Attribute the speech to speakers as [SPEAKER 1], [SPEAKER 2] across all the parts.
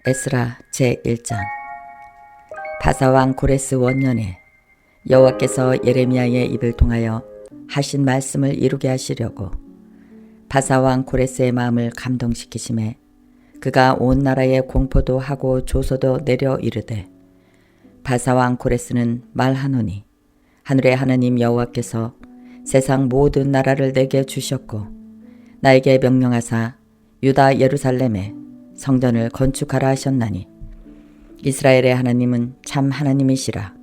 [SPEAKER 1] 에스라 제1장. 바사왕 고레스 원년에 여호와께서 예레미야의 입을 통하여 하신 말씀을 이루게 하시려고 바사왕 고레스의 마음을 감동시키심에 그가 온 나라에 공포도 하고 조소도 내려 이르되, 바사왕 고레스는 말하노니 하늘의 하나님 여호와께서 세상 모든 나라를 내게 주셨고 나에게 명령하사 유다 예루살렘에 성전을 건축하라 하셨나니 이스라엘의 하나님은 참 하나님이시라.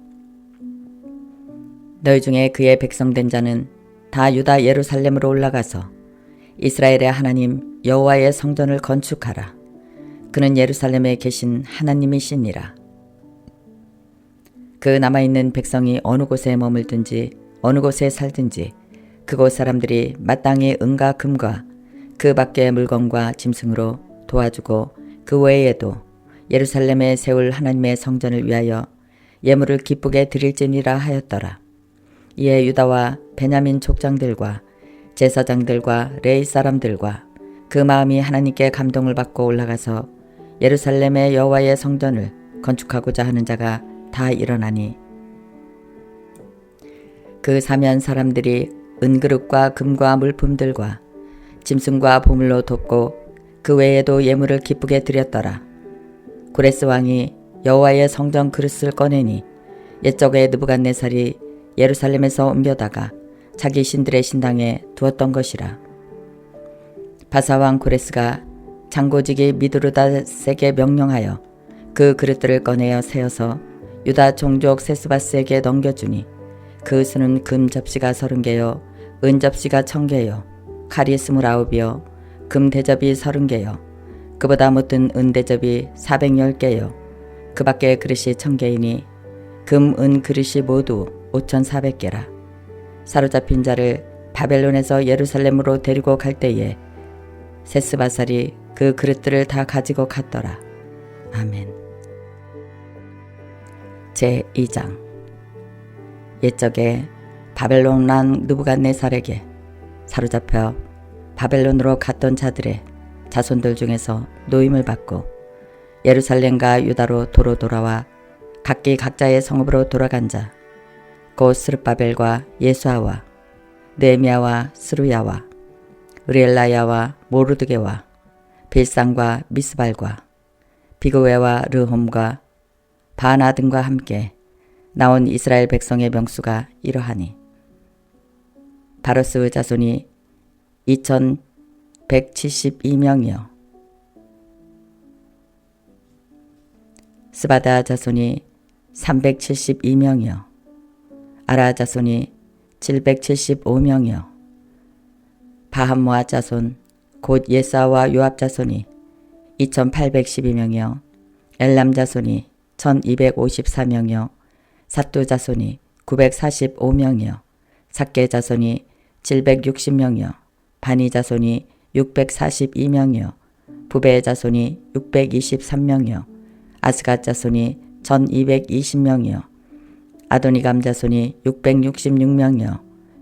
[SPEAKER 1] 너희 중에 그의 백성된 자는 다 유다 예루살렘으로 올라가서 이스라엘의 하나님 여호와의 성전을 건축하라. 그는 예루살렘에 계신 하나님이시니라. 그 남아있는 백성이 어느 곳에 머물든지 어느 곳에 살든지 그곳 사람들이 마땅히 은과 금과 그 밖의 물건과 짐승으로 도와주고 그 외에도 예루살렘에 세울 하나님의 성전을 위하여 예물을 기쁘게 드릴지니라 하였더라. 이에 유다와 베냐민 족장들과 제사장들과 레위 사람들과 그 마음이 하나님께 감동을 받고 올라가서 예루살렘의 여호와의 성전을 건축하고자 하는 자가 다 일어나니 그 사면 사람들이 은그릇과 금과 물품들과 짐승과 보물로 돕고 그 외에도 예물을 기쁘게 드렸더라. 고레스 왕이 여호와의 성전 그릇을 꺼내니 옛적에 느부갓네살이 예루살렘에서 옮겨다가 자기 신들의 신당에 두었던 것이라. 바사왕 고레스가 장고지기 미드르닷에게 명령하여 그 그릇들을 꺼내어 세어서 유다 종족 세스바스에게 넘겨주니 그 수는 금 접시가 30개요 은 접시가 1000개요 칼이 29이요 금 대접이 30개요 그보다 못든 은 대접이 410개요 그 밖에 그릇이 1000개이니 금, 은 그릇이 모두 5400개라. 사로잡힌 자를 바벨론에서 예루살렘으로 데리고 갈 때에 세스바살이 그 그릇들을 다 가지고 갔더라. 아멘. 제2장. 옛적에 바벨론 왕 느부갓네살에게 사로잡혀 바벨론으로 갔던 자들의 자손들 중에서 노임을 받고 예루살렘과 유다로 도로 돌아와 각기 각자의 성읍으로 돌아간 자, 곧 스룹바벨과 예수아와 느헤미야와 스루야와 의렐라야와 모르드게와 빌상과 미스발과 비그웨와 르홈과 바나 등과 함께 나온 이스라엘 백성의 명수가 이러하니, 바로스 자손이 2172명이요 스바다 자손이 372명이요 아라 자손이 775명이요 바함모아 자손 곧 예사와 요압 자손이 2812명이요 엘람 자손이 1254명이요 삿두 자손이 945명이요 삭게 자손이 760명이요 바니 자손이 642명이요 부베 자손이 623명이요 아스갓 자손이 1220명이요 아도니감 자손이 666명이요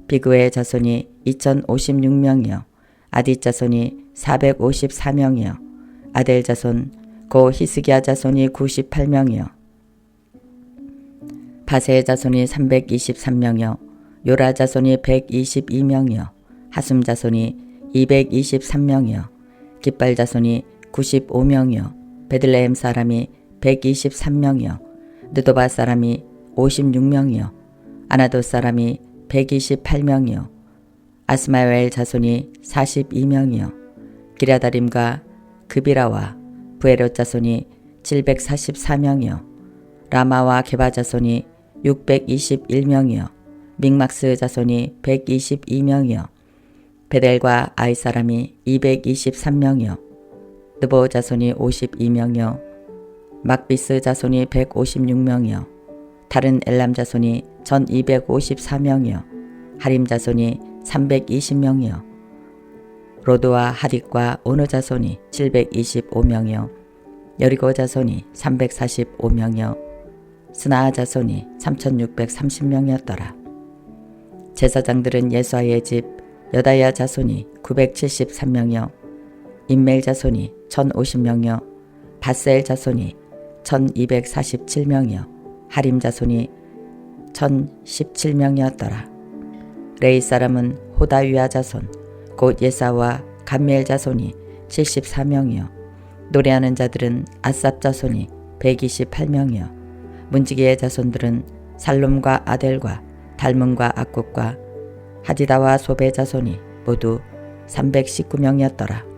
[SPEAKER 1] 비그웨 자손이 2056명이요 아디 자손이 454명이요 아델 자손 고 히스기야 자손이 98명이요 바세 자손이 323명이요 요라 자손이 122명이요 하숨 자손이 223명이요 깃발 자손이 95명이요 베들레헴 사람이 123명이요 느도바 사람이 56명이요 아나도 사람이 128명이요 아스마웰 자손이 42명이요 기랴다림과 그비라와 부에롯 자손이 744명이요 라마와 게바 자손이 621명이요 믹막스 자손이 122명이요 베델과 아이 사람이 223명이요 느보 자손이 52명이요 막비스 자손이 156명이요 다른 엘람 자손이 1254명이요 하림 자손이 320명이요 로드와 하릭과 오느 자손이 725명이요 여리고 자손이 345명이요 스나아 자손이 3630명이었더라. 제사장들은 예수아의 집 여다야 자손이 973명이요 인멜 자손이 1050명이요 바셀 자손이 1247명이요 하림 자손이 1017명이었더라. 레이 사람은 호다위아 자손 곧 예사와 감미엘 자손이 74명이요 노래하는 자들은 아삽 자손이 128명이요 문지기의 자손들은 살룸과 아델과 달문과 악국과 하디다와 소베 자손이 모두 319명이었더라.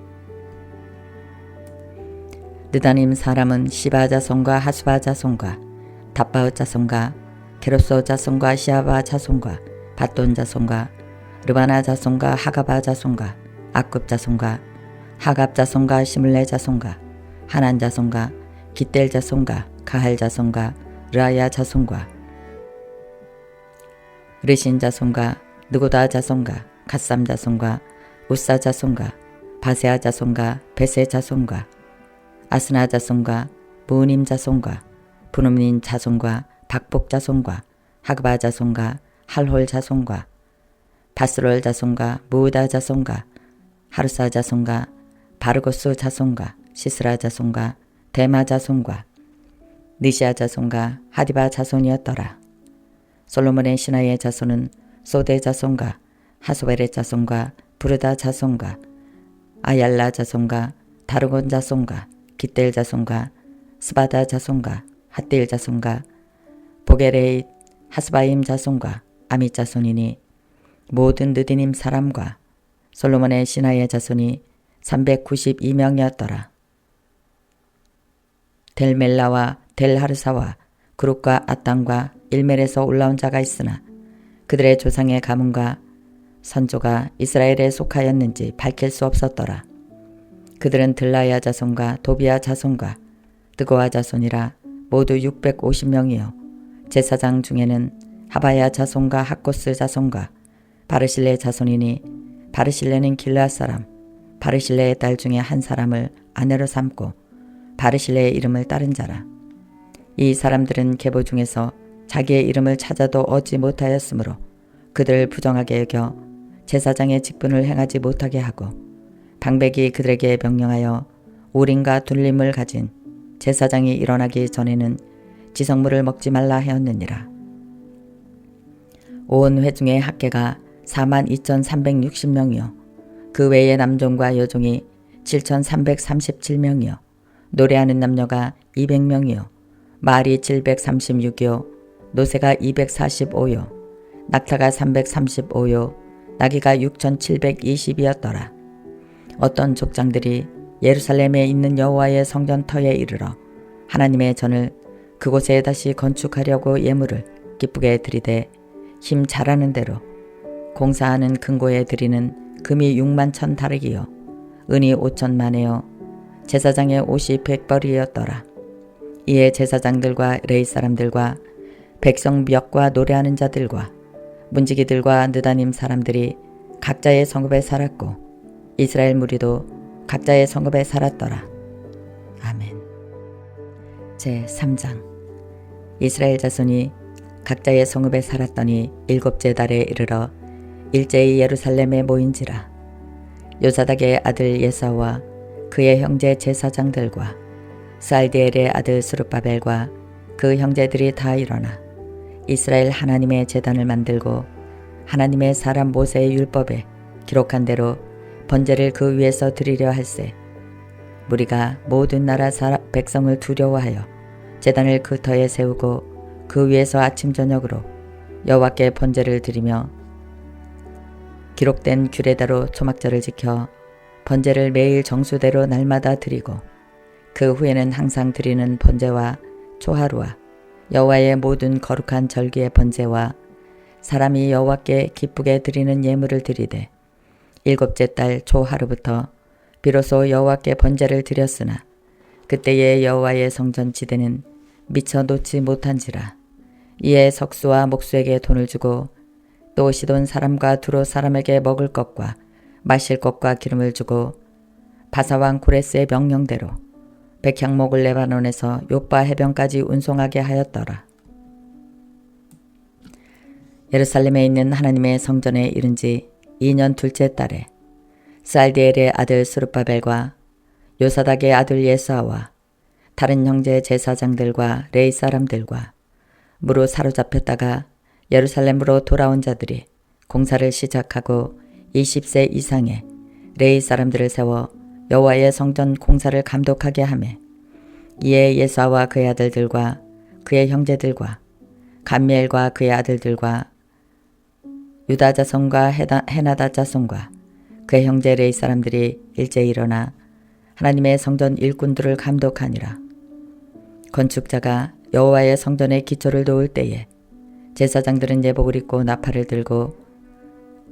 [SPEAKER 1] 느다님 사람은 시바 자손과 하수바 자손과 답바웃 자손과 게로소 자손과 시아바 자손과 밧돈 자손과 르바나 자손과 하가바 자손과 악굽 자손과 하갑 자손과 시물레 자손과 하난 자손과 기델 자손과 가할 자손과 르아야 자손과 르신 자손과 느고다 자손과 갓삼 자손과 우사 자손과 바세아 자손과 베세 자손과 아스나 자손과 무님 자손과 부누민 자손과 박복 자손과 하그바 자손과 할홀 자손과 바스롤 자손과 무우다 자손과 하루사 자손과 바르고스 자손과 시스라 자손과 데마 자손과 니시아 자손과 하디바 자손이었더라. 솔로몬의 신하의 자손은 소데 자손과 하소베레 자손과 부르다 자손과 아얄라 자손과 다르곤 자손과 기델 자손과 스바다 자손과 핫딜 자손과 보게레잇 하스바임 자손과 아미 자손이니 모든 느디님 사람과 솔로몬의 신하의 자손이 392명이었더라. 델멜라와 델하르사와 그룹과 아땅과 일멜에서 올라온 자가 있으나 그들의 조상의 가문과 선조가 이스라엘에 속하였는지 밝힐 수 없었더라. 그들은 들라야 자손과 도비아 자손과 드고아 자손이라 모두 650명이요 제사장 중에는 하바야 자손과 학고스 자손과 바르실레 자손이니 바르실레는 길르앗 사람 바르실레의 딸 중에 한 사람을 아내로 삼고 바르실레의 이름을 따른 자라. 이 사람들은 계보 중에서 자기의 이름을 찾아도 얻지 못하였으므로 그들을 부정하게 여겨 제사장의 직분을 행하지 못하게 하고 방백이 그들에게 명령하여 우림과 둘림을 가진 제사장이 일어나기 전에는 지성물을 먹지 말라 하였느니라. 온 회중의 학계가 42,360명이요 그 외의 남종과 여종이 7,337명이요 노래하는 남녀가 200명이요 말이 736이요 노새가 245요 낙타가 335요 나귀가 6,720이었더라. 어떤 족장들이 예루살렘에 있는 여호와의 성전터에 이르러 하나님의 전을 그곳에 다시 건축하려고 예물을 기쁘게 드리되 힘 잘하는 대로 공사하는 금고에 드리는 금이 6만 다르기요 은이 5천만에요 제사장의 옷이 100벌이었더라. 이에 제사장들과 레위 사람들과 백성 멱과 노래하는 자들과 문지기들과 느다님 사람들이 각자의 성읍에 살았고 이스라엘 무리도 각자의 성읍에 살았더라. 아멘. 제3장 이스라엘 자손이 각자의 성읍에 살았더니 7째 달에 이르러 일제히 예루살렘에 모인지라. 요사닥의 아들 예사와 그의 형제 제사장들과 살디엘의 아들 스룹바벨과 그 형제들이 다 일어나 이스라엘 하나님의 제단을 만들고 하나님의 사람 모세의 율법에 기록한 대로 번제를 그 위에서 드리려 할세. 무리가 모든 나라 백성을 두려워하여 제단을 그 터에 세우고 그 위에서 아침 저녁으로 여호와께 번제를 드리며 기록된 규례대로 초막절을 지켜 번제를 매일 정수대로 날마다 드리고 그 후에는 항상 드리는 번제와 초하루와 여호와의 모든 거룩한 절기의 번제와 사람이 여호와께 기쁘게 드리는 예물을 드리되 7째 달 초하루부터 비로소 여호와께 번제를 드렸으나 그때의 여호와의 성전 지대는 미처 놓지 못한지라. 이에 석수와 목수에게 돈을 주고 또 시돈 사람과 두로 사람에게 먹을 것과 마실 것과 기름을 주고 바사왕 고레스의 명령대로 백향목을 레바논에서 요빠 해변까지 운송하게 하였더라. 예루살렘에 있는 하나님의 성전에 이른 지 2년 둘째 달에 살디엘의 아들 스룹바벨과 요사닥의 아들 예사와 다른 형제 제사장들과 레위 사람들과 무로 사로잡혔다가 예루살렘으로 돌아온 자들이 공사를 시작하고 20세 이상의 레위 사람들을 세워 여호와의 성전 공사를 감독하게 하매 이에 예수아와 그의 아들들과 그의 형제들과 감미엘과 그의 아들들과 유다 자손과 헤나다 자손과 그의 형제 레위 사람들이 일제히 일어나 하나님의 성전 일꾼들을 감독하니라. 건축자가 여호와의 성전의 기초를 놓을 때에 제사장들은 예복을 입고 나팔을 들고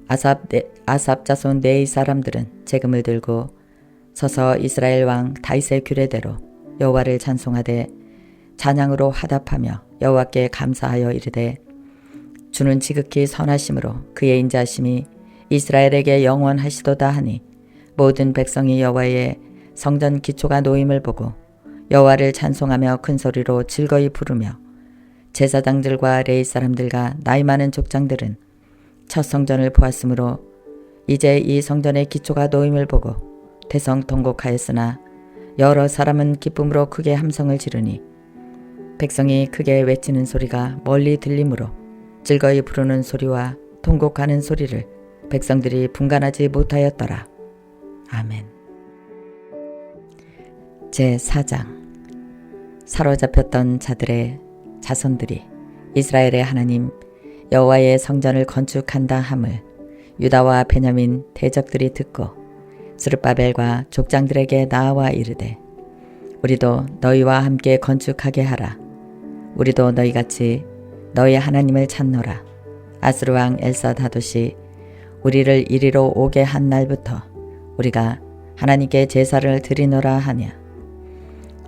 [SPEAKER 1] 아삽 자손 네이 사람들은 재금을 들고 서서 이스라엘 왕 다윗의 규례대로 여호와를 찬송하되 찬양으로 화답하며 여호와께 감사하여 이르되 주는 지극히 선하심으로 그의 인자하심이 이스라엘에게 영원하시도다 하니 모든 백성이 여호와의 성전 기초가 놓임을 보고 여호와를 찬송하며 큰 소리로 즐거이 부르며 제사장들과 레위 사람들과 나이 많은 족장들은 첫 성전을 보았으므로 이제 이 성전의 기초가 놓임을 보고 대성통곡하였으나 여러 사람은 기쁨으로 크게 함성을 지르니 백성이 크게 외치는 소리가 멀리 들리므로 즐거이 부르는 소리와 통곡하는 소리를 백성들이 분간하지 못하였더라. 아멘. 제4장. 사로잡혔던 자들의 자손들이 이스라엘의 하나님 여호와의 성전을 건축한다 함을 유다와 베냐민 대적들이 듣고 스룹바벨과 족장들에게 나아와 이르되 우리도 너희와 함께 건축하게 하라. 우리도 너희같이 너희 하나님을 찾노라. 아스루 왕 엘사다봇이 우리를 이리로 오게 한 날부터 우리가 하나님께 제사를 드리노라 하냐.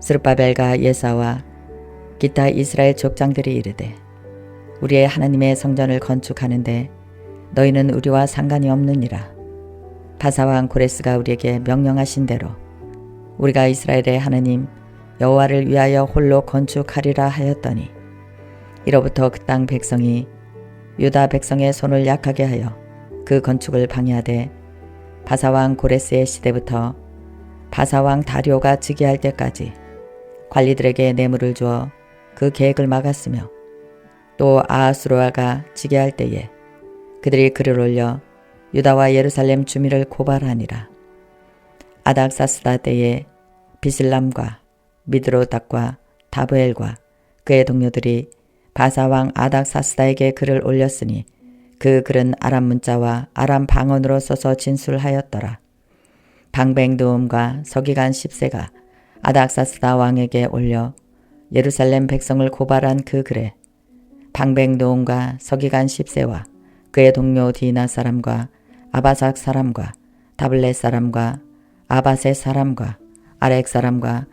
[SPEAKER 1] 스룹바벨과 예사와 기타 이스라엘 족장들이 이르되 우리의 하나님의 성전을 건축하는데 너희는 우리와 상관이 없느니라. 바사왕 고레스가 우리에게 명령하신 대로 우리가 이스라엘의 하나님 여호와를 위하여 홀로 건축하리라 하였더니 이로부터 그 땅 백성이 유다 백성의 손을 약하게 하여 그 건축을 방해하되 바사왕 고레스의 시대부터 바사왕 다리오가 즉위할 때까지 관리들에게 뇌물을 주어 그 계획을 막았으며 또 아하수로아가 즉위할 때에 그들이 글을 올려 유다와 예루살렘 주민을 고발하니라. 아닥사스다 때에 비슬람과 미드로닥과 다브엘과 그의 동료들이 바사왕 아닥사스다에게 글을 올렸으니 그 글은 아람 문자와 아람 방언으로 써서 진술하였더라. 방뱅두음과 서기관 10세가 아닥사스다 왕에게 올려 예루살렘 백성을 고발한 그 글에 방뱅두음과 서기관 10세와 그의 동료 디나 사람과 아바삭 사람과 다블렛 사람과 아바셋 사람과 아렉 사람과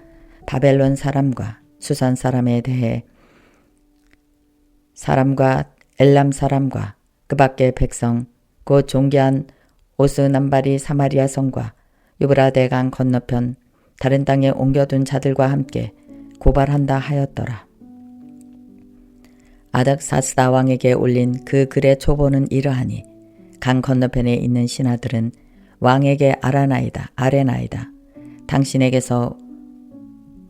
[SPEAKER 1] 바벨론 사람과 수산 사람에 대해 사람과 엘람 사람과 그 밖의 백성 곧 존귀한 오스남바리 사마리아 성과 유브라데강 건너편 다른 땅에 옮겨둔 자들과 함께 고발한다 하였더라. 아닥사스다 왕에게 올린 그 글의 초보는 이러하니 강 건너편에 있는 신하들은 왕에게 아레나이다. 당신에게서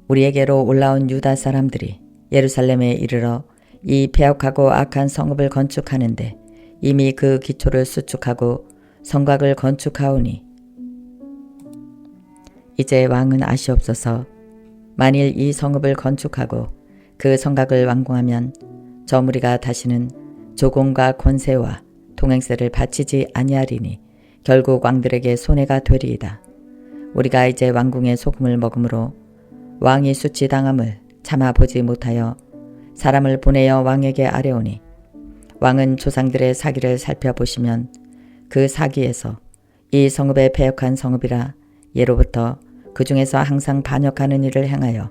[SPEAKER 1] 우리에게로 올라온 유다 사람들이 예루살렘에 이르러 이 패역하고 악한 성읍을 건축하는데 이미 그 기초를 수축하고 성곽을 건축하오니 이제 왕은 아시옵소서. 만일 이 성읍을 건축하고 그 성곽을 완공하면 저 무리가 다시는 조공과 권세와 동행세를 바치지 아니하리니 결국 왕들에게 손해가 되리이다. 우리가 이제 왕궁의 소금을 먹으므로 왕이 수치당함을 참아보지 못하여 사람을 보내어 왕에게 아뢰오니 왕은 조상들의 사기를 살펴보시면 그 사기에서 이 성읍의 패역한 성읍이라 예로부터 그 중에서 항상 반역하는 일을 행하여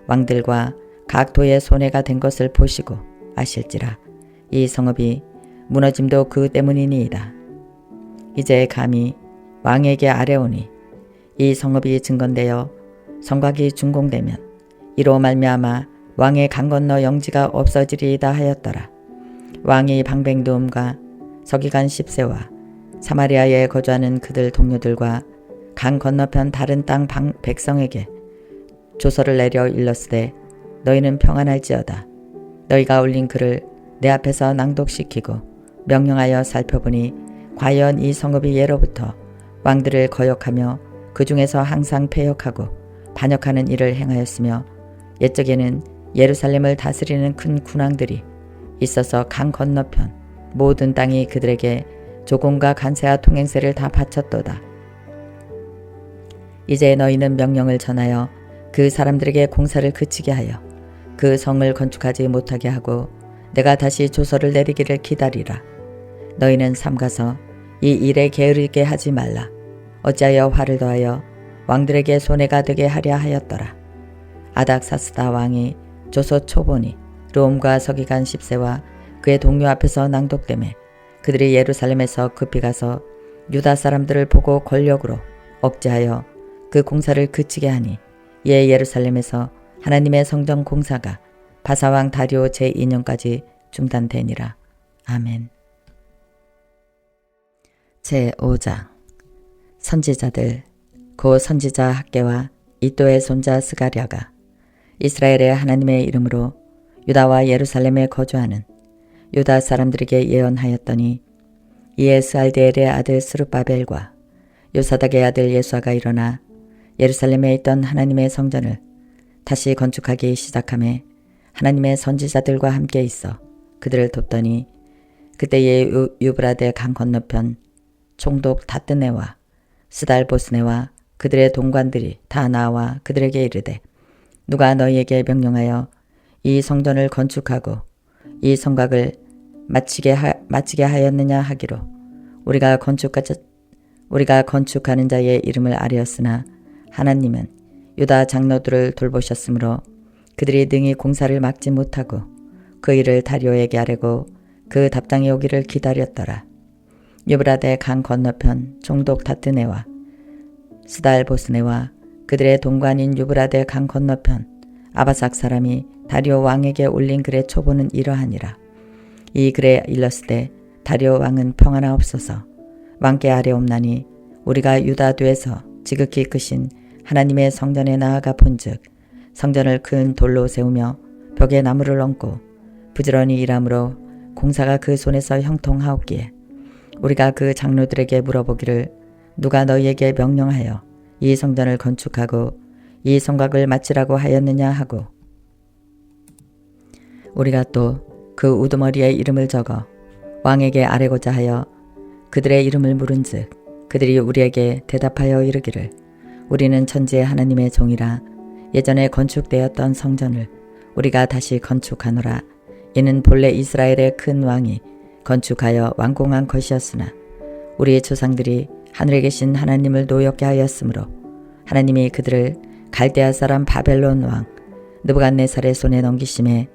[SPEAKER 1] 왕들과 각 도의 손해가 된 것을 보시고 아실지라 이 성읍이 무너짐도 그 때문이니이다. 이제 감히 왕에게 아뢰오니 이 성읍이 증건되어 성곽이 준공되면 이로 말미암아 왕의 강 건너 영지가 없어지리이다 하였더라. 왕이 방뱅두음과 서기관 10세와 사마리아에 거주하는 그들 동료들과 강 건너편 다른 땅 백성에게 조서를 내려 일렀으되 너희는 평안할지어다. 너희가 올린 글을 내 앞에서 낭독시키고 명령하여 살펴보니 과연 이 성읍이 예로부터 왕들을 거역하며 그 중에서 항상 패역하고 반역하는 일을 행하였으며 옛적에는 예루살렘을 다스리는 큰 군왕들이 있어서 강 건너편 모든 땅이 그들에게 조공과 간세와 통행세를 다 바쳤도다. 이제 너희는 명령을 전하여 그 사람들에게 공사를 그치게 하여 그 성을 건축하지 못하게 하고 내가 다시 조서를 내리기를 기다리라. 너희는 삼가서 이 일에 게으르게 하지 말라. 어찌하여 화를 더하여 왕들에게 손해가 되게 하려 하였더라. 아닥사스다 왕이 조서 초본이 롬과 서기관 10세와 그의 동료 앞에서 낭독되매 그들이 예루살렘에서 급히 가서 유다 사람들을 보고 권력으로 억제하여 그 공사를 그치게 하니 이에 예루살렘에서 하나님의 성전 공사가 바사왕 다리오 제2년까지 중단되니라. 아멘. 제5장 선지자들 고 선지자 학개와 이도의 손자 스가랴가 이스라엘의 하나님의 이름으로 유다와 예루살렘에 거주하는 유다 사람들에게 예언하였더니 이에 스알디엘의 아들 스룹바벨과 요사닥의 아들 예수아가 일어나 예루살렘에 있던 하나님의 성전을 다시 건축하기 시작하며 하나님의 선지자들과 함께 있어 그들을 돕더니 그때의 유브라데 강 건너편 총독 다뜨네와 스달보스네와 그들의 동관들이 다 나와 그들에게 이르되 누가 너희에게 명령하여 이 성전을 건축하고 이 성곽을 마치게 하였느냐 하기로 우리가 건축하는 자의 이름을 아뢰었으나 하나님은 유다 장로들을 돌보셨으므로 그들이 능히 공사를 막지 못하고 그 일을 다리오에게 아뢰고 그 답장이 오기를 기다렸더라. 유브라데 강 건너편 총독 다뜨네와 스달보스네와 그들의 동관인 유브라데 강 건너편 아바삭 사람이 다리오 왕에게 올린 글의 초본은 이러하니라. 이 글에 일렀으되 다리오 왕은 평안하옵소서. 왕께 아뢰옵나니 우리가 유다 뒤에서 지극히 크신 하나님의 성전에 나아가 본즉 성전을 큰 돌로 세우며 벽에 나무를 얹고 부지런히 일함으로 공사가 그 손에서 형통하옵기에 우리가 그 장로들에게 물어보기를 누가 너희에게 명령하여 이 성전을 건축하고 이 성곽을 마치라고 하였느냐 하고 우리가 또 그 우두머리에 이름을 적어 왕에게 아뢰고자 하여 그들의 이름을 물은즉 그들이 우리에게 대답하여 이르기를 우리는 천지의 하나님의 종이라 예전에 건축되었던 성전을 우리가 다시 건축하노라. 이는 본래 이스라엘의 큰 왕이 건축하여 완공한 것이었으나 우리의 조상들이 하늘에 계신 하나님을 노엽게 하였으므로 하나님이 그들을 갈대아 사람 바벨론 왕 느부갓네살의 손에 넘기심에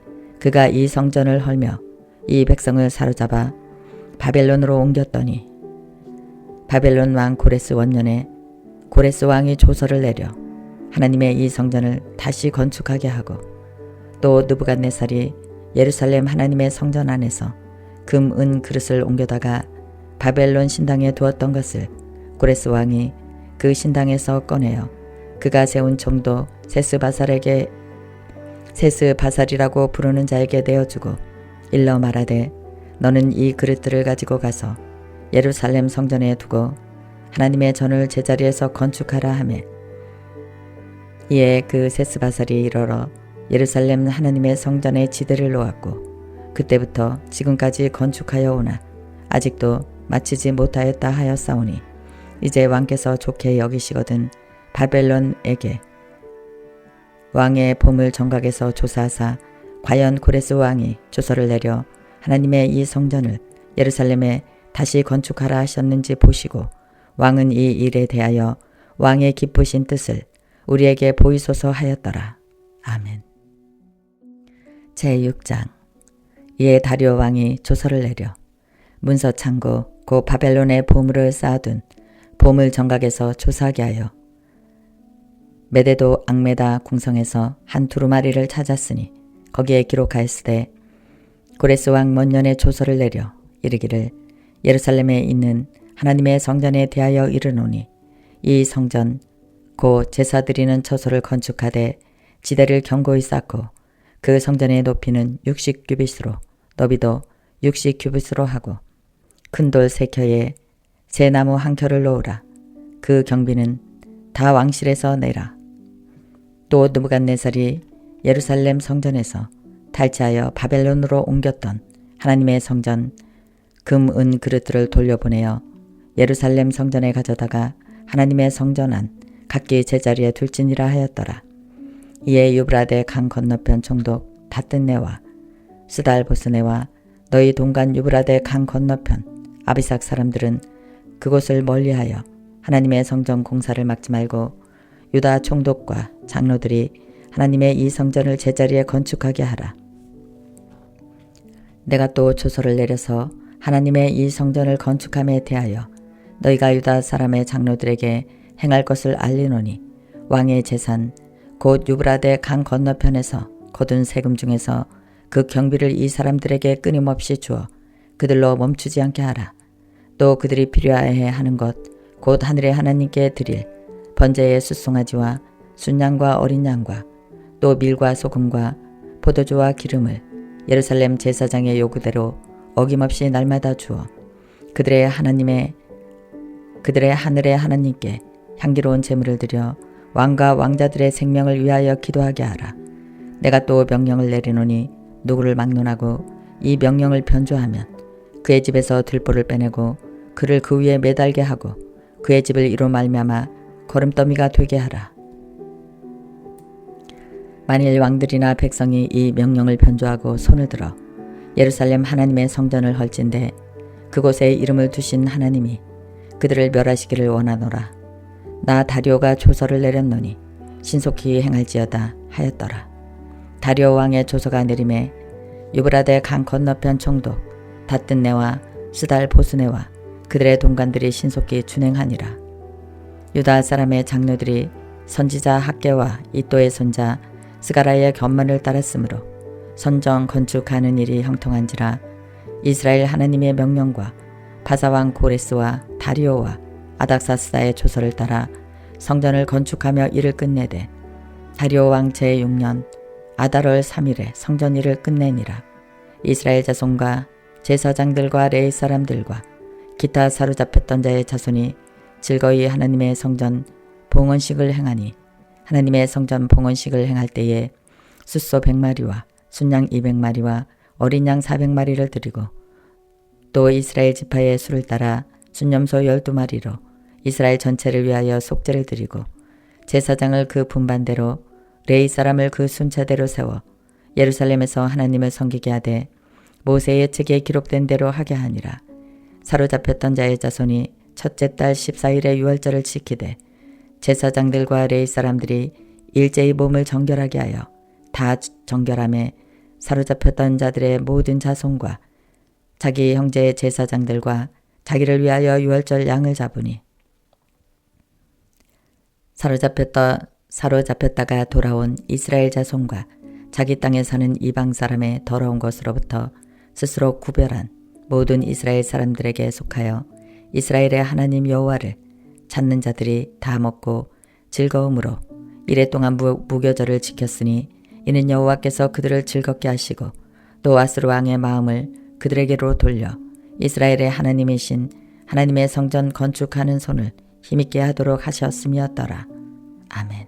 [SPEAKER 1] 그가 이 성전을 헐며 이 백성을 사로잡아 바벨론으로 옮겼더니 바벨론 왕 고레스 원년에 고레스 왕이 조서를 내려 하나님의 이 성전을 다시 건축하게 하고 또 느부갓네살이 예루살렘 하나님의 성전 안에서 금, 은 그릇을 옮겨다가 바벨론 신당에 두었던 것을 고레스 왕이 그 신당에서 꺼내어 그가 세운 총독 세스바살이라고 부르는 자에게 내어주고 일러 말하되 너는 이 그릇들을 가지고 가서 예루살렘 성전에 두고 하나님의 전을 제자리에서 건축하라 하며 이에 그 세스바살이 이르러 예루살렘 하나님의 성전에 지대를 놓았고 그때부터 지금까지 건축하여 오나 아직도 마치지 못하였다 하였사오니 이제 왕께서 좋게 여기시거든 바벨론에게 왕의 보물 정각에서 조사하사 과연 고레스 왕이 조서를 내려 하나님의 이 성전을 예루살렘에 다시 건축하라 하셨는지 보시고 왕은 이 일에 대하여 왕의 기쁘신 뜻을 우리에게 보이소서 하였더라. 아멘. 제6장 이에 다리오 왕이 조서를 내려 문서 창고 고 바벨론에 보물을 쌓아둔 보물 정각에서 조사하게 하여 메데도 앙메다 궁성에서 한 두루마리를 찾았으니 거기에 기록하였으되 고레스 왕 먼년에 조서를 내려 이르기를 예루살렘에 있는 하나님의 성전에 대하여 이르노니 이 성전 곧 제사 드리는 처소를 건축하되 지대를 견고히 쌓고 그 성전의 높이는 60규빗으로 너비도 60규빗으로 하고 큰 돌 3켜에 새 나무 1켜를 놓으라. 그 경비는 다 왕실에서 내라. 또 느부갓네살이 예루살렘 성전에서 탈취하여 바벨론으로 옮겼던 하나님의 성전 금, 은 그릇들을 돌려보내어 예루살렘 성전에 가져다가 하나님의 성전 안 각기 제자리에 둘지니라 하였더라. 이에 유브라데 강 건너편 총독 다뜻네와 스달보스네와 너희 동간 유브라데 강 건너편 아비삭 사람들은 그곳을 멀리하여 하나님의 성전 공사를 막지 말고 유다 총독과 장로들이 하나님의 이 성전을 제자리에 건축하게 하라. 내가 또 조서를 내려서 하나님의 이 성전을 건축함에 대하여 너희가 유다 사람의 장로들에게 행할 것을 알리노니 왕의 재산 곧 유브라데 강 건너편에서 거둔 세금 중에서 그 경비를 이 사람들에게 끊임없이 주어 그들로 멈추지 않게 하라. 또 그들이 필요하해 하는 것 곧 하늘의 하나님께 드릴 번제의 숫송아지와 순양과 어린 양과 또 밀과 소금과 포도주와 기름을 예루살렘 제사장의 요구대로 어김없이 날마다 주어 그들의 하늘의 하나님께 향기로운 제물을 드려 왕과 왕자들의 생명을 위하여 기도하게 하라. 내가 또 명령을 내리노니 누구를 막론하고 이 명령을 변조하면 그의 집에서 들보를 빼내고 그를 그 위에 매달게 하고 그의 집을 이로 말미암아 거름더미가 되게 하라. 만일 왕들이나 백성이 이 명령을 변조하고 손을 들어 예루살렘 하나님의 성전을 헐진대 그곳에 이름을 두신 하나님이 그들을 멸하시기를 원하노라. 나 다리오가 조서를 내렸노니 신속히 행할지어다 하였더라. 다리오 왕의 조서가 내림에 유브라데 강 건너편 총독 다뜻네와 스달보스네와 그들의 동관들이 신속히 준행하니라. 유다 사람의 장로들이 선지자 학개와 이또의 손자 스가라의 견만을 따랐으므로 선정 건축하는 일이 형통한지라. 이스라엘 하나님의 명령과 바사왕 고레스와 다리오와 아닥사스다의 조서를 따라 성전을 건축하며 일을 끝내되 다리오 왕 제6년 아달월 3일에 성전 일을 끝내니라. 이스라엘 자손과 제사장들과 레위 사람들과 기타 사로잡혔던 자의 자손이 즐거이 하나님의 성전 봉헌식을 행하니 하나님의 성전 봉헌식을 행할 때에 숫소 100마리와 순양 200마리와 어린 양 400마리를 드리고 또 이스라엘 지파의 수를 따라 순염소 12마리로 이스라엘 전체를 위하여 속죄를 드리고 제사장을 그 분반대로 레위 사람을 그 순차대로 세워 예루살렘에서 하나님을 섬기게 하되 모세의 책에 기록된 대로 하게 하니라. 사로잡혔던 자의 자손이 첫째 달 14일에 유월절을 지키되 제사장들과 레위 사람들이 일제히 몸을 정결하게 하여 다 정결함에 사로잡혔던 자들의 모든 자손과 자기 형제의 제사장들과 자기를 위하여 유월절 양을 잡으니 사로잡혔다가 돌아온 이스라엘 자손과 자기 땅에 사는 이방 사람의 더러운 것으로부터 스스로 구별한 모든 이스라엘 사람들에게 속하여 이스라엘의 하나님 여호와를 찾는 자들이 다 먹고 즐거움으로 이래 동안 무교절을 지켰으니 이는 여호와께서 그들을 즐겁게 하시고 또 아스루 왕의 마음을 그들에게로 돌려 이스라엘의 하나님이신 하나님의 성전 건축하는 손을 힘있게 하도록 하셨음이었더라. 아멘.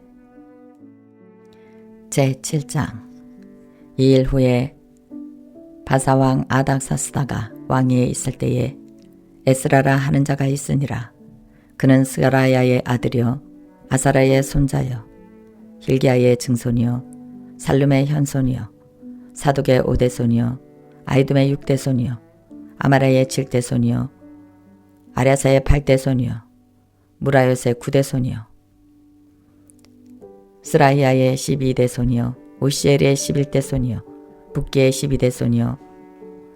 [SPEAKER 1] 제7장. 2일 후에 바사왕 아닥사스다가 왕위에 있을 때에 에스라라 하는 자가 있으니라. 그는 스가라야의 아들이요 아사라의 손자요 hil기야의 증손이요 살룸의 현손이요 사독의 5대손이요 아이둠의 6대손이요 아마라의 7대손이요 아랴사의 8대손이요 무라요의 9대손이요 스라이야의 12대손이요 오시엘의 11대손이요 붓기의 12대손이요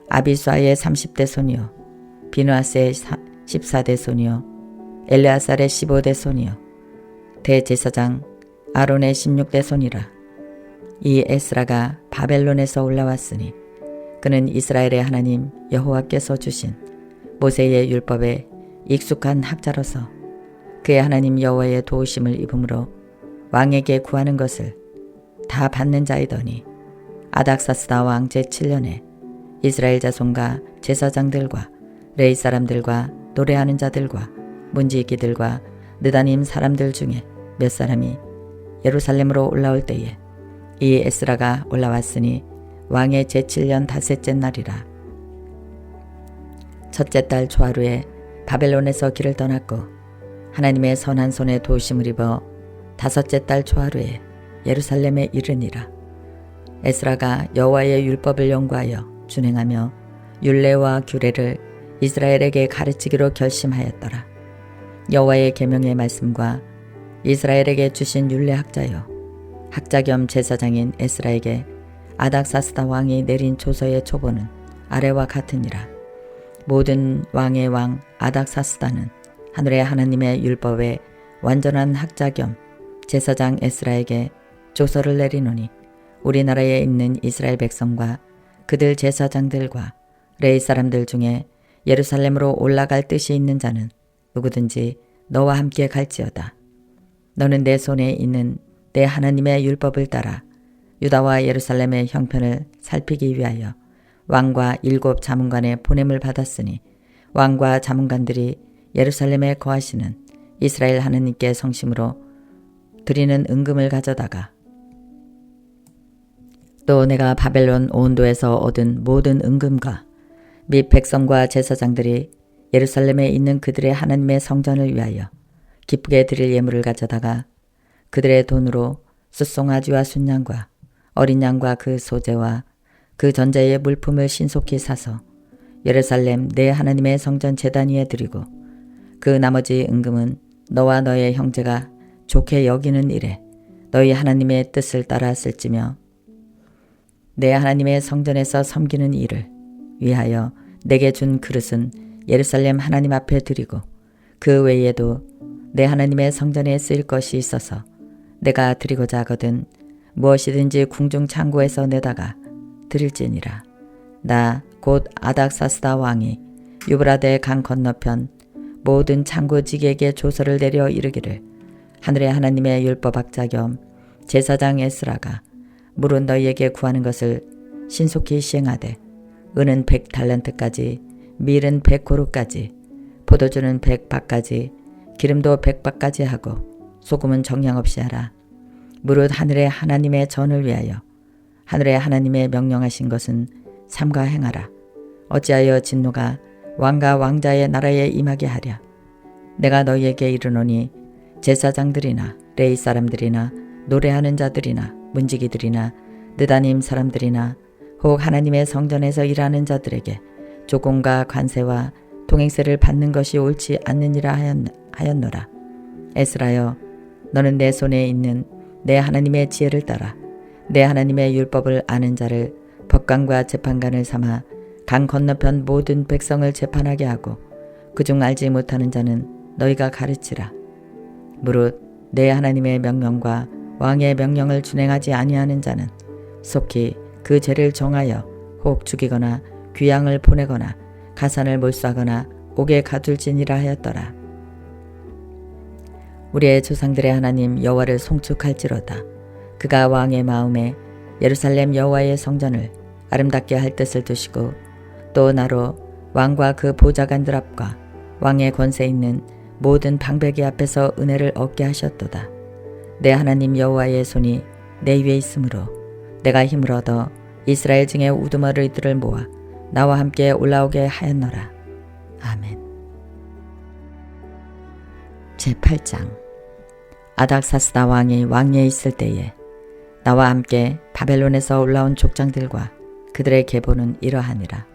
[SPEAKER 1] 아비수아의 30대손이요 비누아스의 14대손이요 엘르아살의 15대손이요 대제사장 아론의 16대손이라. 이 에스라가 바벨론에서 올라왔으니 그는 이스라엘의 하나님 여호와께서 주신 모세의 율법에 익숙한 학자로서 그의 하나님 여호와의 도우심을 입음으로 왕에게 구하는 것을 다 받는 자이더니 아닥사스다 왕 제7년에 이스라엘 자손과 제사장들과 레위 사람들과 노래하는 자들과 문지기들과 느다님 사람들 중에 몇 사람이 예루살렘으로 올라올 때에 이 에스라가 올라왔으니 왕의 제7년 닷새째 날이라. 첫째 달 초하루에 바벨론에서 길을 떠났고 하나님의 선한 손에 도우심을 입어 다섯째 달 초하루에 예루살렘에 이르니라. 에스라가 여호와의 율법을 연구하여 준행하며 율례와 규례를 이스라엘에게 가르치기로 결심하였더라. 여호와의 계명의 말씀과 이스라엘에게 주신 율례 학자여 학자 겸 제사장인 에스라에게 아닥사스다 왕이 내린 조서의 초본은 아래와 같으니라. 모든 왕의 왕 아닥사스다는 하늘의 하나님의 율법에 완전한 학자 겸 제사장 에스라에게 조서를 내리노니 우리나라에 있는 이스라엘 백성과 그들 제사장들과 레위 사람들 중에 예루살렘으로 올라갈 뜻이 있는 자는 누구든지 너와 함께 갈지어다. 너는 내 손에 있는 내 하나님의 율법을 따라 유다와 예루살렘의 형편을 살피기 위하여 왕과 7 자문관의 보냄을 받았으니 왕과 자문관들이 예루살렘에 거하시는 이스라엘 하느님께 성심으로 드리는 은금을 가져다가 또 내가 바벨론 온도에서 얻은 모든 은금과 및 백성과 제사장들이 예루살렘에 있는 그들의 하나님의 성전을 위하여 기쁘게 드릴 예물을 가져다가 그들의 돈으로 숫송아지와 순양과 어린 양과 그 소재와 그 전제의 물품을 신속히 사서 예루살렘 내 하나님의 성전 제단 위에 드리고 그 나머지 은금은 너와 너의 형제가 좋게 여기는 일에 너희 하나님의 뜻을 따라 쓸지며 내 하나님의 성전에서 섬기는 일을 위하여 내게 준 그릇은 예루살렘 하나님 앞에 드리고 그 외에도 내 하나님의 성전에 쓰일 것이 있어서 내가 드리고자 하거든 무엇이든지 궁중 창고에서 내다가 드릴지니라. 나 곧 아닥사스다 왕이 유브라데 강 건너편 모든 창고직에게 조서를 내려 이르기를 하늘의 하나님의 율법학자 겸 제사장 에스라가 물은 너희에게 구하는 것을 신속히 시행하되 은은 100달란트까지 밀은 100고루까지 포도주는 100바까지 기름도 100바까지 하고 소금은 정량 없이 하라. 무릇 하늘의 하나님의 전을 위하여 하늘의 하나님의 명령하신 것은 삼가 행하라. 어찌하여 진노가 왕과 왕자의 나라에 임하게 하랴. 내가 너희에게 이르노니 제사장들이나 레위 사람들이나 노래하는 자들이나 문지기들이나 느다님 사람들이나 혹 하나님의 성전에서 일하는 자들에게 조공과 관세와 동행세를 받는 것이 옳지 않느니라 하였노라. 에스라여, 너는 내 손에 있는 내 하나님의 지혜를 따라 내 하나님의 율법을 아는 자를 법관과 재판관을 삼아 강 건너편 모든 백성을 재판하게 하고 그중 알지 못하는 자는 너희가 가르치라. 무릇 내 하나님의 명령과 왕의 명령을 준행하지 아니하는 자는 속히 그 죄를 정하여 혹 죽이거나 귀양을 보내거나 가산을 몰수하거나 옥에 가둘지니라 하였더라. 우리의 조상들의 하나님 여호와를 송축할지로다. 그가 왕의 마음에 예루살렘 여호와의 성전을 아름답게 할 뜻을 두시고 또 나로 왕과 그 보좌관들 앞과 왕의 권세 있는 모든 방백이 앞에서 은혜를 얻게 하셨도다. 내 하나님 여호와의 손이 내 위에 있으므로 내가 힘을 얻어 이스라엘 중에 우두머리들을 모아 나와 함께 올라오게 하였노라. 아멘. 제8장. 아닥사스다 왕이 왕위에 있을 때에 나와 함께 바벨론에서 올라온 족장들과 그들의 계보는 이러하니라.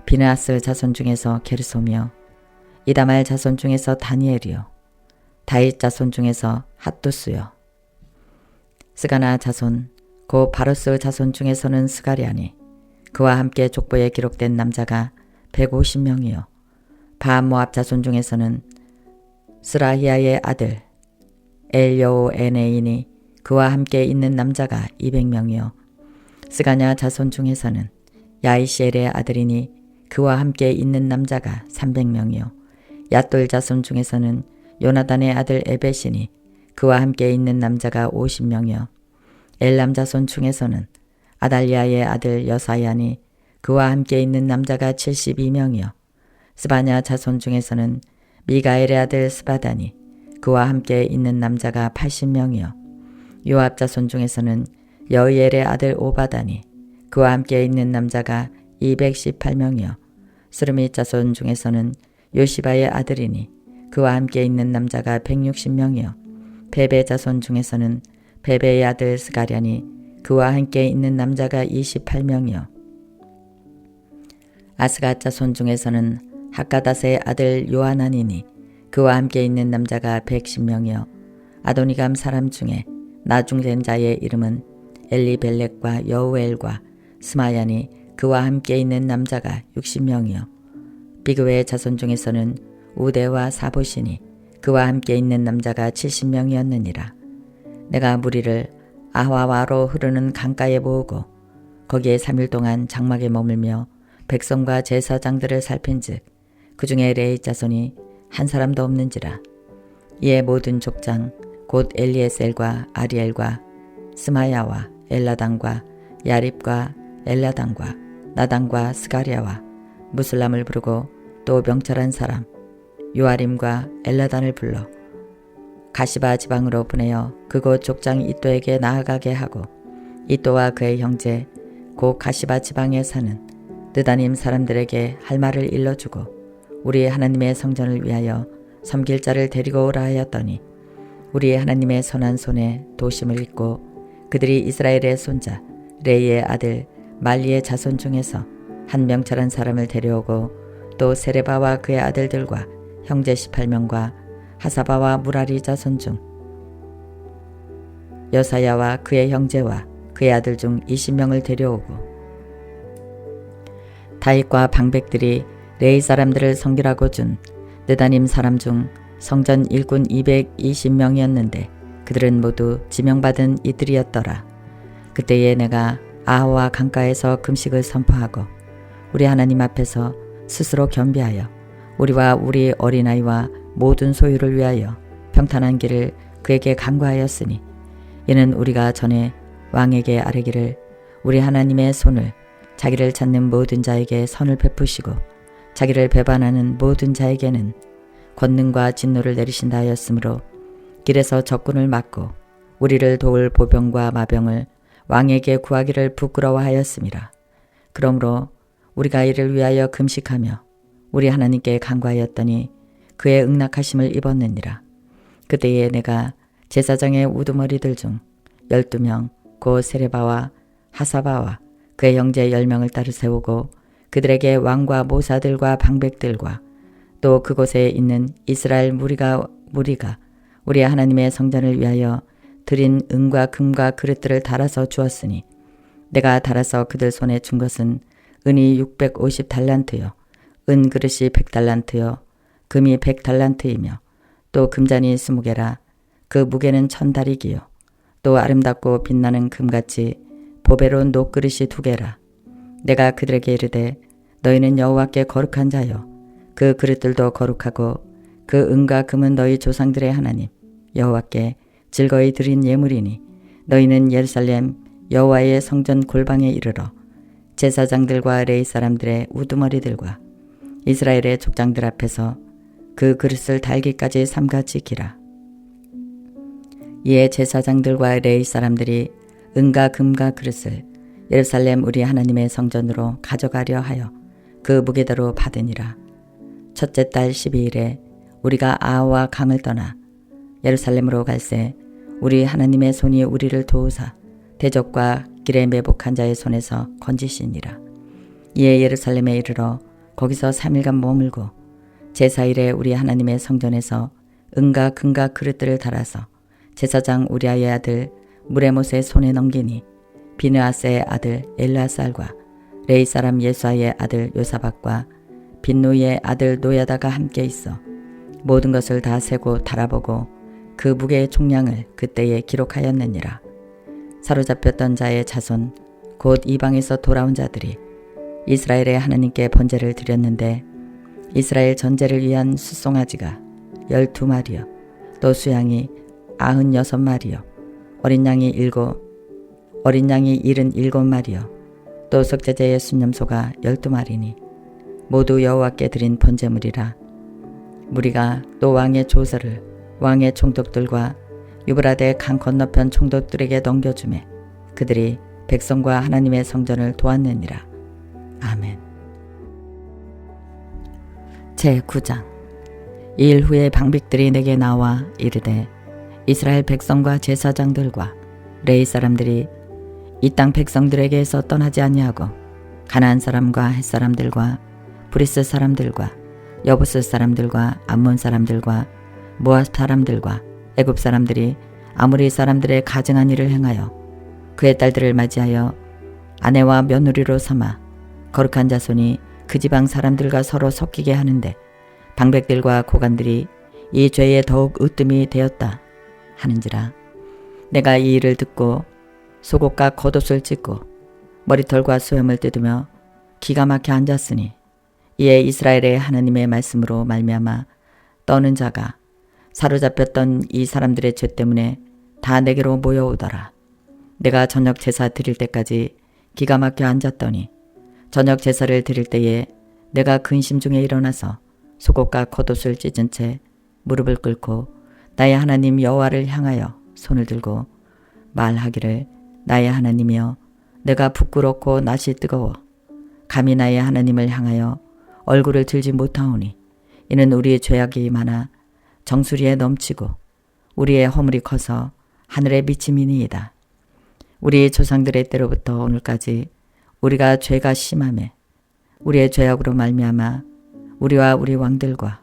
[SPEAKER 1] 비느하스 자손 중에서 게르소며 이다말 자손 중에서 다니엘이요 다윗 자손 중에서 핫두스요 스가나 자손 곧 바로스 자손 중에서는 스가리아니 그와 함께 족보에 기록된 남자가 150명이요 바암모압 자손 중에서는 스라히아의 아들 엘여오에네이니 그와 함께 있는 남자가 200명이요 스가냐 자손 중에서는 야이시엘의 아들이니 그와 함께 있는 남자가 300명이요 얏돌 자손 중에서는 요나단의 아들 에벳이니 그와 함께 있는 남자가 50명이요 엘람 자손 중에서는 아달리아의 아들 여사야니 그와 함께 있는 남자가 72명이요 스바냐 자손 중에서는 미가엘의 아들 스바다니 그와 함께 있는 남자가 80명이요 요압 자손 중에서는 여이엘의 아들 오바다니 그와 함께 있는 남자가 218명이요 스르미 자손 중에서는 요시바의 아들이니 그와 함께 있는 남자가 160명이요 베베 자손 중에서는 베베의 아들 스가랴니 그와 함께 있는 남자가 28명이요 아스가 자손 중에서는 학가다스의 아들 요하나니니 그와 함께 있는 남자가 110명이요 아도니감 사람 중에 나중된 자의 이름은 엘리벨렉과 여우엘과 스마야니 그와 함께 있는 남자가 60명이요 비그웨의 자손 중에서는 우데와 사보시니 그와 함께 있는 남자가 70명이었느니라. 내가 무리를 아화와로 흐르는 강가에 모으고 거기에 3일 동안 장막에 머물며 백성과 제사장들을 살핀즉 그 중에 레위 자손이 한 사람도 없는지라. 이에 모든 족장 곧 엘리에셀과 아리엘과 스마야와 엘라단과 야립과 엘라단과 나단과 스가랴와 무슬람을 부르고 또 명철한 사람 요아림과 엘라단을 불러 가시바 지방으로 보내어 그곳 족장 이또에게 나아가게 하고 이또와 그의 형제 곧 가시바 지방에 사는 느다님 사람들에게 할 말을 일러주고 우리 하나님의 성전을 위하여 섬길 자를 데리고 오라 하였더니 우리 하나님의 선한 손에 도심을 잇고 그들이 이스라엘의 손자 레이의 아들 말리의 자손 중에서 한 명철한 사람을 데려오고 또 세레바와 그의 아들들과 형제 18명과 하사바와 무라리 자손 중 여사야와 그의 형제와 그의 아들 중 20명을 데려오고 다윗과 방백들이 레이 사람들을 섬기라고 준 느다님 사람 중 성전 일꾼 220명이었는데 그들은 모두 지명받은 이들이었더라. 그때에 내가 아하와 강가에서 금식을 선포하고 우리 하나님 앞에서 스스로 겸비하여 우리와 우리 어린아이와 모든 소유를 위하여 평탄한 길을 그에게 간구하였으니 이는 우리가 전에 왕에게 아뢰기를 우리 하나님의 손을 자기를 찾는 모든 자에게 선을 베푸시고 자기를 배반하는 모든 자에게는 권능과 진노를 내리신다 하였으므로 길에서 적군을 막고 우리를 도울 보병과 마병을 왕에게 구하기를 부끄러워하였음이라. 그러므로 우리가 이를 위하여 금식하며 우리 하나님께 간구하였더니 그의 응낙하심을 입었느니라. 그때에 내가 제사장의 우두머리들 중 12명 곧 세레바와 하사바와 그의 형제 10명을 따로 세우고 그들에게 왕과 모사들과 방백들과 또 그곳에 있는 이스라엘 무리가 우리 하나님의 성전을 위하여 드린 은과 금과 그릇들을 달아서 주었으니 내가 달아서 그들 손에 준 것은 은이 650달란트요 은 그릇이 100달란트요 금이 100달란트이며 또 금잔이 20개라 그 무게는 1000다리기요 또 아름답고 빛나는 금같이 보배로운 녹그릇이 2개라. 내가 그들에게 이르되 너희는 여호와께 거룩한 자요 그 그릇들도 거룩하고 그 은과 금은 너희 조상들의 하나님 여호와께 즐거이 드린 예물이니 너희는 예루살렘 여호와의 성전 골방에 이르러 제사장들과 레위 사람들의 우두머리들과 이스라엘의 족장들 앞에서 그 그릇을 달기까지 삼가 지키라. 이에 제사장들과 레위 사람들이 은과 금과 그릇을 예루살렘 우리 하나님의 성전으로 가져가려 하여 그 무게대로 받으니라. 첫째 달 12일에 우리가 아하와 강을 떠나 예루살렘으로 갈새 우리 하나님의 손이 우리를 도우사 대적과 길에 매복한 자의 손에서 건지시니라. 이에 예루살렘에 이르러 거기서 3일간 머물고 제사일에 우리 하나님의 성전에서 은과 금과 그릇들을 달아서 제사장 우리아의 아들 무레못의 손에 넘기니 비느아스의 아들 엘르아살과 레이 사람 예수아의 아들 요사박과 빈누이의 아들 노야다가 함께 있어 모든 것을 다 세고 달아보고 그 무게의 총량을 그때에 기록하였느니라. 사로잡혔던 자의 자손 곧 이방에서 돌아온 자들이 이스라엘의 하나님께 번제를 드렸는데 이스라엘 전제를 위한 숫송아지가 12마리요 또 수양이 96마리요 어린 양이 7 어린 양이 77마리요 또 속죄제의 순념소가 12마리니 모두 여호와께 드린 번제물이라. 무리가 또 왕의 조서를 왕의 총독들과 유브라데 강 건너편 총독들에게 넘겨주매 그들이 백성과 하나님의 성전을 도왔느니라. 아멘. 제9장. 이 일 후에 방백들이 내게 나와 이르되 이스라엘 백성과 제사장들과 레위 사람들이 이 땅 백성들에게서 떠나지 아니하고 가나안 사람과 헷 사람들과 브리스 사람들과 여부스 사람들과 암몬 사람들과 모압 사람들과 애굽 사람들이 아모리 사람들의 가증한 일을 행하여 그의 딸들을 맞이하여 아내와 며느리로 삼아 거룩한 자손이 그 지방 사람들과 서로 섞이게 하는데 방백들과 고관들이 이 죄에 더욱 으뜸이 되었다 하는지라. 내가 이 일을 듣고 속옷과 겉옷을 찢고 머리털과 수염을 뜯으며 기가 막혀 앉았으니 이에 이스라엘의 하나님의 말씀으로 말미암아 떠는 자가 사로잡혔던 이 사람들의 죄 때문에 다 내게로 모여오더라. 내가 저녁 제사 드릴 때까지 기가 막혀 앉았더니 저녁 제사를 드릴 때에 내가 근심 중에 일어나서 속옷과 겉옷을 찢은 채 무릎을 꿇고 나의 하나님 여호와를 향하여 손을 들고 말하기를 나의 하나님이여 내가 부끄럽고 낯이 뜨거워 감히 나의 하나님을 향하여 얼굴을 들지 못하오니 이는 우리의 죄악이 많아 정수리에 넘치고 우리의 허물이 커서 하늘에 미침이니이다. 우리 조상들의 때로부터 오늘까지 우리가 죄가 심하매 우리의 죄악으로 말미암아 우리와 우리 왕들과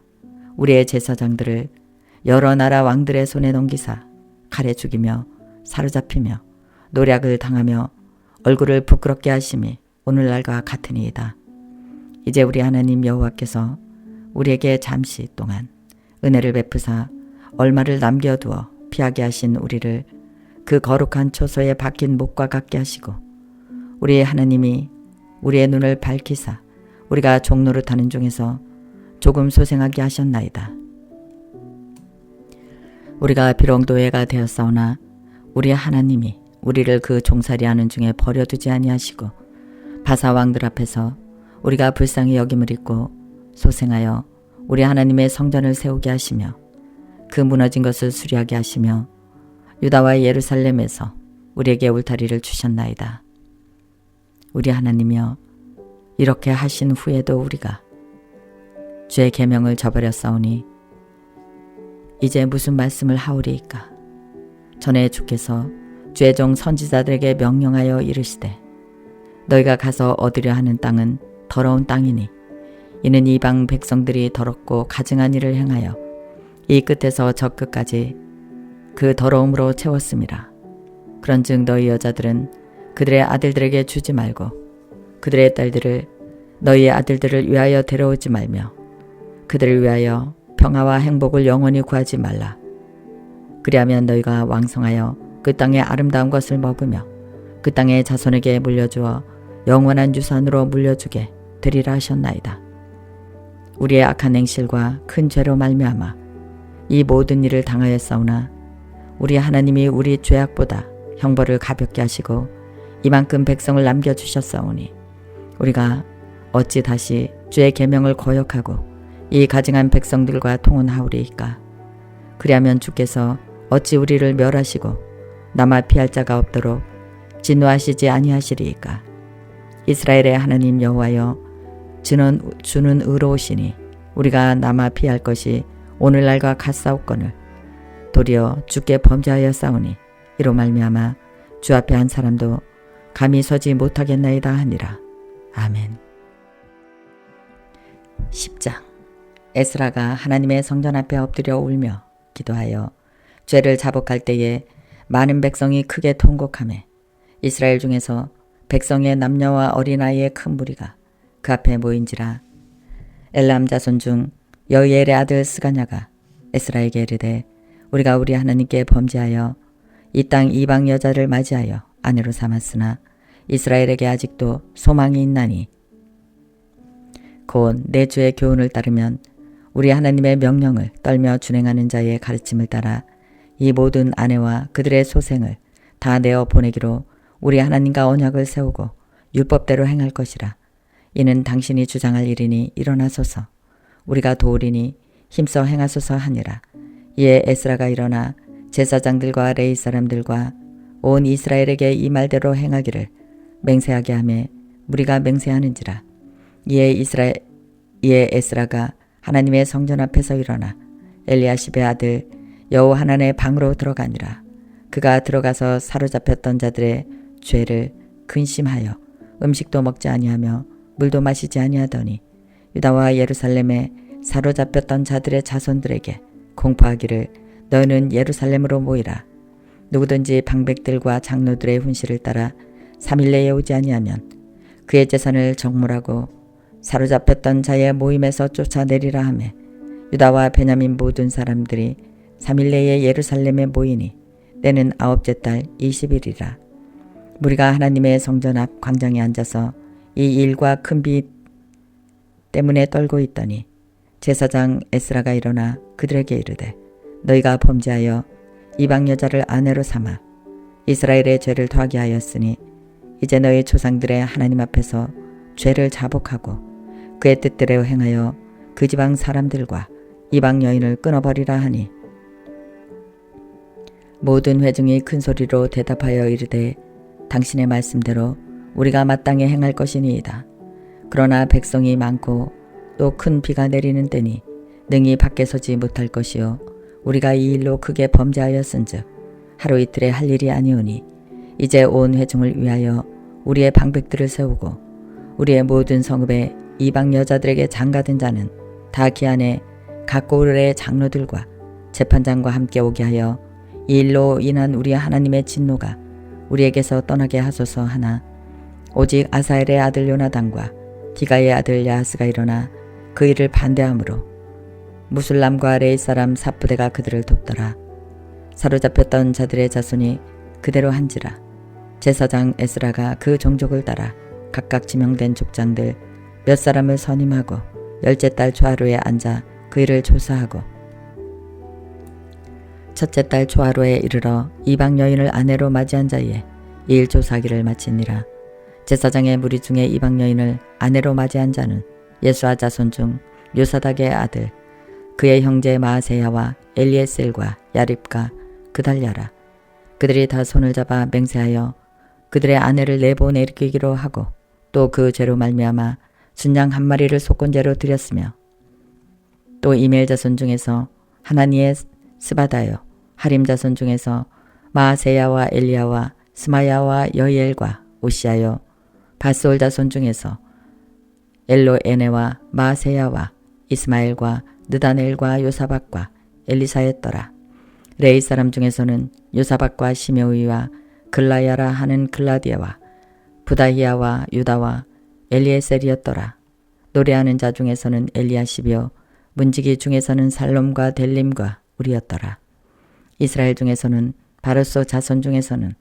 [SPEAKER 1] 우리의 제사장들을 여러 나라 왕들의 손에 넘기사 칼에 죽이며 사로잡히며 노략을 당하며 얼굴을 부끄럽게 하심이 오늘날과 같으니이다. 이제 우리 하나님 여호와께서 우리에게 잠시 동안 은혜를 베푸사 얼마를 남겨두어 피하게 하신 우리를 그 거룩한 초소에 박힌 목과 같게 하시고 우리의 하나님이 우리의 눈을 밝히사 우리가 종노릇하는 중에서 조금 소생하게 하셨나이다. 우리가 비록 노예가 되었사오나 우리 하나님이 우리를 그 종살이하는 중에 버려두지 아니하시고 바사 왕들 앞에서 우리가 불쌍히 여김을 입고 소생하여 우리 하나님의 성전을 세우게 하시며 그 무너진 것을 수리하게 하시며 유다와 예루살렘에서 우리에게 울타리를 주셨나이다. 우리 하나님이여 이렇게 하신 후에도 우리가 죄의 계명을 저버렸사오니 이제 무슨 말씀을 하오리이까. 전에 주께서 주의 종 선지자들에게 명령하여 이르시되 너희가 가서 얻으려 하는 땅은 더러운 땅이니 이는 이방 백성들이 더럽고 가증한 일을 행하여 이 끝에서 저 끝까지 그 더러움으로 채웠음이라. 그런즉 너희 여자들은 그들의 아들들에게 주지 말고 그들의 딸들을 너희의 아들들을 위하여 데려오지 말며 그들을 위하여 평화와 행복을 영원히 구하지 말라. 그리하면 너희가 왕성하여 그 땅의 아름다운 것을 먹으며 그 땅의 자손에게 물려주어 영원한 유산으로 물려주게 되리라 하셨나이다. 우리의 악한 행실과 큰 죄로 말미암아 이 모든 일을 당하였사오나 우리 하나님이 우리 죄악보다 형벌을 가볍게 하시고 이만큼 백성을 남겨주셨사오니 우리가 어찌 다시 주의 계명을 거역하고 이 가증한 백성들과 통혼하오리이까. 그리하면 주께서 어찌 우리를 멸하시고 남아 피할 자가 없도록 진노하시지 아니하시리이까. 이스라엘의 하나님 여호와여 주는 의로우시니 우리가 남아 피할 것이 오늘날과 같사옵거늘 도리어 주께 범죄하여 싸우니 이로 말미암아 주 앞에 한 사람도 감히 서지 못하겠나이다 하니라. 아멘. 10장. 에스라가 하나님의 성전 앞에 엎드려 울며 기도하여 죄를 자복할 때에 많은 백성이 크게 통곡하매 이스라엘 중에서 백성의 남녀와 어린아이의 큰 무리가 그 앞에 모인지라. 엘람 자손 중 여이엘의 아들 스가냐가 에스라에게 이르되 우리가 우리 하나님께 범죄하여 이 땅 이방 여자를 맞이하여 아내로 삼았으나 이스라엘에게 아직도 소망이 있나니 곧 내 주의 교훈을 따르면 우리 하나님의 명령을 떨며 준행하는 자의 가르침을 따라 이 모든 아내와 그들의 소생을 다 내어 보내기로 우리 하나님과 언약을 세우고 율법대로 행할 것이라. 이는 당신이 주장할 일이니 일어나소서. 우리가 도우리니 힘써 행하소서 하니라. 이에 에스라가 일어나 제사장들과 레위 사람들과 온 이스라엘에게 이 말대로 행하기를 맹세하게 하며 무리가 맹세하는지라. 이에 에스라가 하나님의 성전 앞에서 일어나 엘리야십의 아들 여호하난의 방으로 들어가니라. 그가 들어가서 사로잡혔던 자들의 죄를 근심하여 음식도 먹지 아니하며 물도 마시지 아니하더니 유다와 예루살렘에 사로잡혔던 자들의 자손들에게 공포하기를 너는 예루살렘으로 모이라. 누구든지 방백들과 장로들의 훈시를 따라 3일 내에 오지 아니하면 그의 재산을 정물하고 사로잡혔던 자의 모임에서 쫓아내리라 하며 유다와 베냐민 모든 사람들이 3일 내에 예루살렘에 모이니 때는 9째 달 20일이라. 무리가 하나님의 성전 앞 광장에 앉아서 이 일과 큰 비 때문에 떨고 있더니 제사장 에스라가 일어나 그들에게 이르되 너희가 범죄하여 이방 여자를 아내로 삼아 이스라엘의 죄를 더하게 하였으니 이제 너희 조상들의 하나님 앞에서 죄를 자복하고 그의 뜻대로 행하여 그 지방 사람들과 이방 여인을 끊어버리라 하니 모든 회중이 큰 소리로 대답하여 이르되 당신의 말씀대로 우리가 마땅히 행할 것이니이다. 그러나 백성이 많고 또 큰 비가 내리는 때니 능히 밖에 서지 못할 것이요 우리가 이 일로 크게 범죄하였은즉 하루 이틀에 할 일이 아니오니 이제 온 회중을 위하여 우리의 방백들을 세우고 우리의 모든 성읍에 이방 여자들에게 장가든 자는 다 기한에 각 고을의 장로들과 재판장과 함께 오게 하여 이 일로 인한 우리 하나님의 진노가 우리에게서 떠나게 하소서 하나 오직 아사엘의 아들 요나단과 디가의 아들 야하스가 일어나 그 일을 반대하므로 무술람과 레이 사람 사부대가 그들을 돕더라. 사로잡혔던 자들의 자손이 그대로 한지라. 제사장 에스라가 그 종족을 따라 각각 지명된 족장들 몇 사람을 선임하고 10째 달 초하루에 앉아 그 일을 조사하고 첫째 달 초하루에 이르러 이방 여인을 아내로 맞이한 자에 이 일 조사하기를 마치니라. 제사장의 무리 중에 이방 여인을 아내로 맞이한 자는 예수아 자손 중 요사닥의 아들 그의 형제 마아세야와 엘리에셀과 야립과 그달랴라. 그들이 다 손을 잡아 맹세하여 그들의 아내를 내보내기로 하고 또 그 죄로 말미암아 순양 한 마리를 속건제로 드렸으며 또 이멜 자손 중에서 하나니의 스바다요 하림 자손 중에서 마아세야와 엘리야와 스마야와 여이엘과 오시아요 바스올 자손 중에서 엘로에네와 마아세야와 이스마엘과 느다넬과 요사박과 엘리사였더라. 레이 사람 중에서는 요사박과 시메오이와 글라야라 하는 글라디아와 부다히야와 유다와 엘리에셀이었더라. 노래하는 자 중에서는 엘리야십이요 문지기 중에서는 살롬과 델림과 우리였더라. 이스라엘 중에서는 바르소 자손 중에서는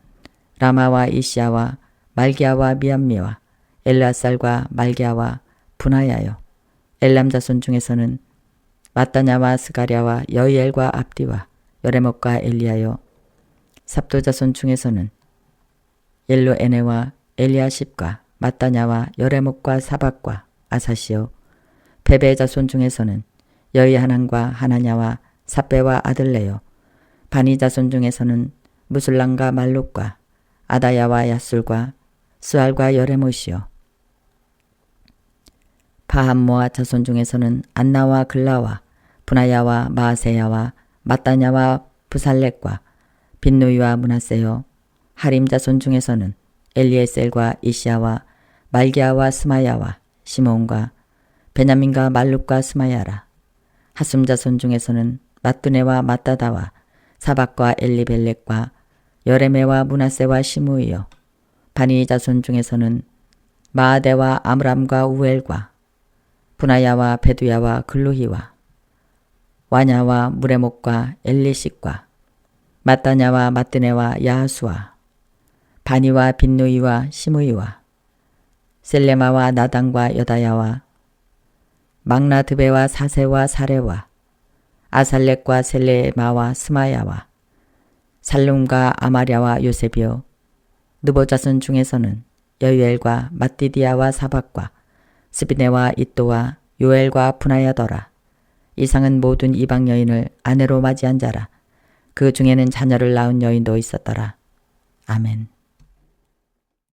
[SPEAKER 1] 라마와 이시아와 말기야와 미암미와 엘라살과 말기야와 분하야요 엘람 자손 중에서는 마따냐와 스가랴와 여이엘과 압디와 여레목과 엘리야요 삽도 자손 중에서는 엘로에네와 엘리야십과 마따냐와 여레목과 사박과 아사시요 베베 자손 중에서는 여이하난과 하나냐와 삽베와 아들레요 바니 자손 중에서는 무술랑과 말룩과 아다야와 야술과 스알과 여레못이요 바함모아 자손 중에서는 안나와 글라와 분하야와 마아세야와 마따냐와 부살렉과 빈누이와 문하세요 하림 자손 중에서는 엘리에셀과 이시아와 말기야와 스마야와 시몬과 베냐민과 말룩과 스마야라. 하숨 자손 중에서는 마뚜네와 마따다와 사박과 엘리벨렉과 여레메와 문하세와 시무이요 바니 자손 중에서는 마아데와 아므람과 우엘과 분하야와 베두야와 글루히와 와냐와 무레목과 엘리식과 마따냐와 마뜨네와 야하수와 바니와 빈누이와 시무이와 셀레마와 나단과 여다야와 막나드베와 사세와 사레와 아살렉과 셀레마와 스마야와 살룸과 아마랴와 요셉이요 느보 자손 중에서는 여유엘과 마띠디아와 사박과 스비네와 이또와 요엘과 분하야더라. 이상은 모든 이방 여인을 아내로 맞이한 자라. 그 중에는 자녀를 낳은 여인도 있었더라. 아멘.